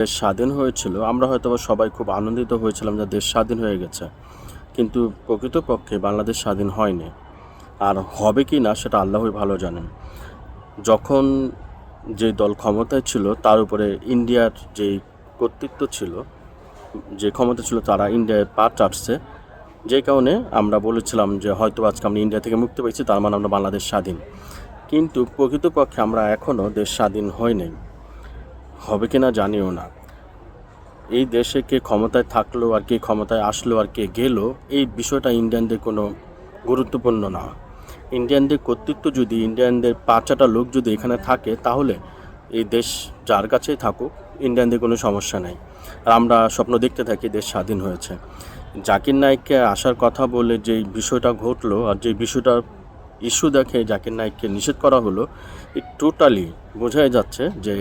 দেশ স্বাধীন হয়েছিল, আমরা হয়তোবা সবাই খুব আনন্দিত হয়েছিলাম যে দেশ স্বাধীন হয়ে গেছে, কিন্তু প্রকৃতপক্ষে বাংলাদেশ স্বাধীন হয়নি। আর হবে কি না সেটা আল্লাহই ভালো জানেন। যখন যে দল ক্ষমতায় ছিল তার উপরে ইন্ডিয়ার যেই কর্তৃত্ব ছিল, যে ক্ষমতা ছিল, তারা ইন্ডিয়ায় পা চাটছে, যে কারণে আমরা বলেছিলাম যে হয়তো আজকে আমরা ইন্ডিয়া থেকে মুক্তি পেয়েছি, তার মানে আমরা বাংলাদেশ স্বাধীন। কিন্তু প্রকৃতপক্ষে আমরা এখনও দেশ স্বাধীন হয় নাই, হবে কি না জানিও না। এই দেশে কে ক্ষমতায় থাকলো আর কে ক্ষমতায় আসলো আর কে গেল, এই বিষয়টা ইন্ডিয়ানদের কোনো গুরুত্বপূর্ণ না। ইন্ডিয়ানদের কর্তৃত্ব যদি, ইন্ডিয়ানদের 5-6টা লোক যদি এখানে থাকে, তাহলে এই দেশ যার কাছেই থাকুক ইন্ডিয়ানদের কোনো সমস্যা নেই। আর আমরা স্বপ্ন দেখতে থাকি দেশ স্বাধীন হয়েছে। জাকির নায়েককে আসার কথা বলে যেই বিষয়টা ঘটলো আর যে বিষয়টা ইস্যু দেখে জাকির নায়েককে নিষেধ করা হলো, এই টোটালি বোঝাই যাচ্ছে যে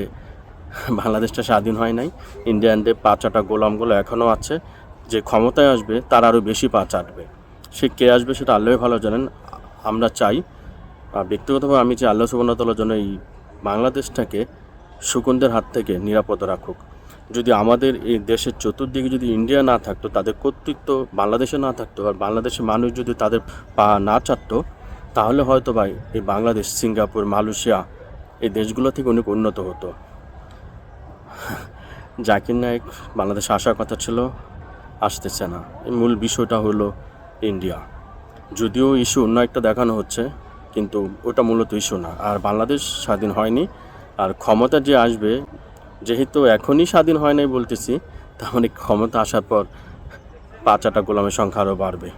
বাংলাদেশটা স্বাধীন হয় নাই। ইন্ডিয়ানদের 5-6টা গোলামগুলো এখনও আছে, যে ক্ষমতায় আসবে তার আরও বেশি পা চাটবে। সে কে আসবে সেটা আল্লাহই ভালো জানেন। আমরা চাই, ব্যক্তিগতভাবে আমি চাই, আল্লাহ সুবহানাহু ওয়া তাআলার জন্য এই বাংলাদেশটাকে শকুনদের হাত থেকে নিরাপদ রাখুক। যদি আমাদের এই দেশের চতুর্দিকে যদি ইন্ডিয়া না থাকতো, তাদের কর্তৃত্ব বাংলাদেশে না থাকতো, আর বাংলাদেশের মানুষ যদি তাদের পা না চাটতো, তাহলে হয়তো ভাই এই বাংলাদেশ, সিঙ্গাপুর, মালয়েশিয়া এই দেশগুলো থেকে অনেক উন্নত হতো। জাকির নায়েক বাংলাদেশে আসার কথা ছিল, আসতেছে না। এই মূল বিষয়টা হলো ইন্ডিয়া। যদিও ইস্যু অন্য একটা দেখানো হচ্ছে, কিন্তু ওটা মূলত ইস্যু না। আর বাংলাদেশ স্বাধীন হয়নি। আর ক্ষমতা যে আসবে, যেহেতু এখনই স্বাধীন হয় নাই বলতেছি, তার মানে ক্ষমতা আসার পর 5-6টা গোলামের সংখ্যা আরও বাড়বে।